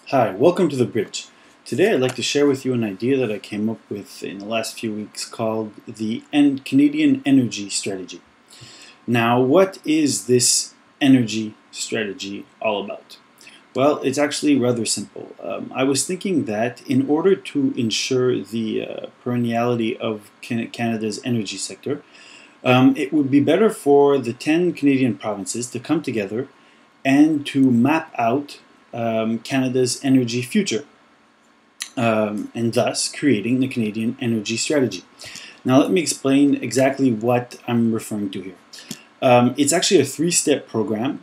Hi, welcome to The Bridge. Today I'd like to share with you an idea that I came up with in the last few weeks called the Canadian Energy Strategy. Now, what is this energy strategy all about? Well, it's actually rather simple. I was thinking that in order to ensure the perenniality of Canada's energy sector, it would be better for the 10 Canadian provinces to come together and to map out Canada's energy future, and thus creating the Canadian Energy Strategy. Now let me explain exactly what I'm referring to here. It's actually a three-step program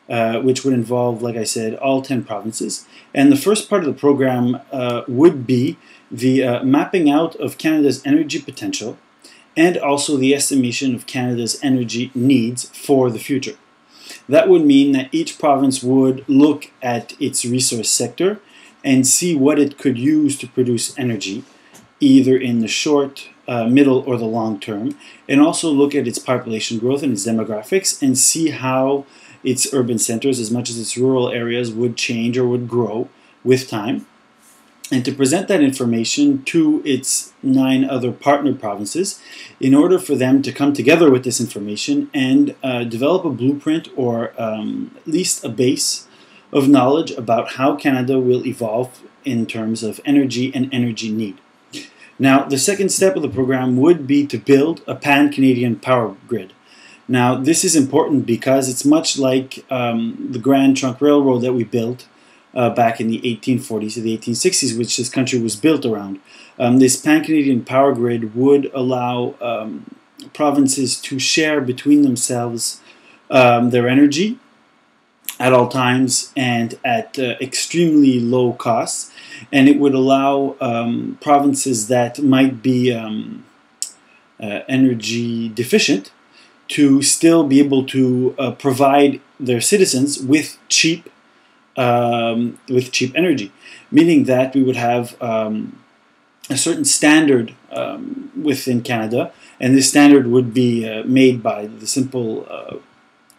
which would involve, like I said, all 10 provinces. And the first part of the program would be the mapping out of Canada's energy potential and also the estimation of Canada's energy needs for the future. That would mean that each province would look at its resource sector and see what it could use to produce energy, either in the short, middle, or the long term, and also look at its population growth and its demographics and see how its urban centers, as much as its rural areas, would change or would grow with time, and to present that information to its 9 other partner provinces in order for them to come together with this information and develop a blueprint or at least a base of knowledge about how Canada will evolve in terms of energy and energy need. Now, the second step of the program would be to build a pan-Canadian power grid. Now, this is important because it's much like the Grand Trunk Railroad that we built back in the 1840s to the 1860s, which this country was built around. This pan-Canadian power grid would allow provinces to share between themselves their energy at all times and at extremely low costs, and it would allow provinces that might be energy deficient to still be able to provide their citizens with cheap energy, meaning that we would have a certain standard within Canada, and this standard would be made by the simple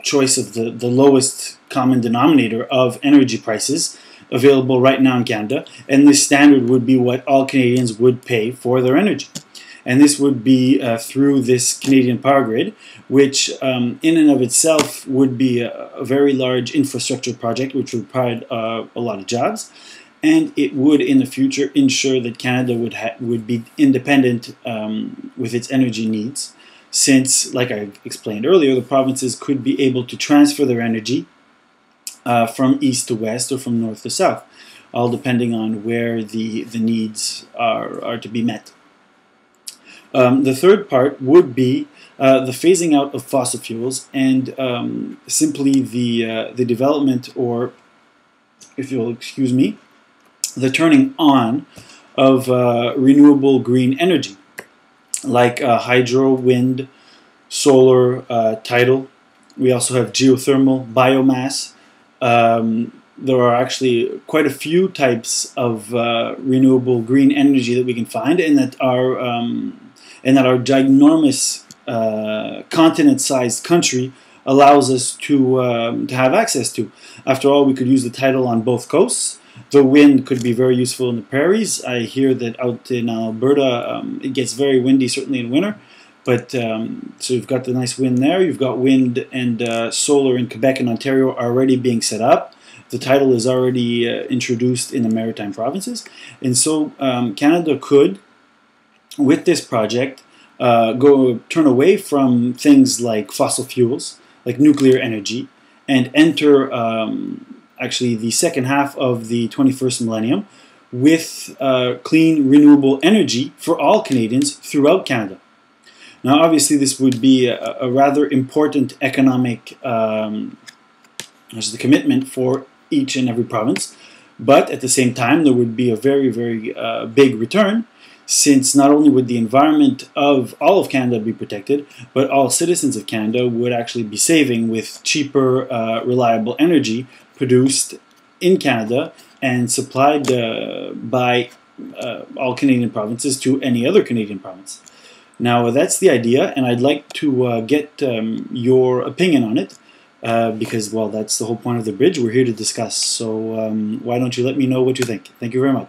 choice of the lowest common denominator of energy prices available right now in Canada, and this standard would be what all Canadians would pay for their energy. And this would be through this Canadian power grid, which in and of itself would be a very large infrastructure project which would provide a lot of jobs. And it would in the future ensure that Canada would be independent with its energy needs, since, like I explained earlier, the provinces could be able to transfer their energy from east to west or from north to south, all depending on where the needs are to be met. The third part would be the phasing out of fossil fuels and simply the development, or if you'll excuse me, the turning on of renewable green energy, like hydro, wind, solar, tidal. We also have geothermal, biomass. There are actually quite a few types of renewable green energy that we can find, and that our ginormous continent-sized country allows us to have access to. After all, we could use the tidal on both coasts. The wind could be very useful in the prairies. I hear that out in Alberta it gets very windy, certainly in winter. But so you've got the nice wind there. You've got wind and solar in Quebec and Ontario already being set up. The tidal is already introduced in the maritime provinces. And so Canada could, with this project, turn away from things like fossil fuels, like nuclear energy, and enter actually the second half of the 21st millennium with clean, renewable energy for all Canadians throughout Canada. Now, obviously, this would be a rather important economic commitment for each and every province, but at the same time, there would be a very, very big return, since not only would the environment of all of Canada be protected, but all citizens of Canada would actually be saving with cheaper, reliable energy produced in Canada and supplied by all Canadian provinces to any other Canadian province. Now, that's the idea, and I'd like to get your opinion on it. because, well, that's the whole point of the bridge. We're here to discuss. So why don't you let me know what you think? Thank you very much.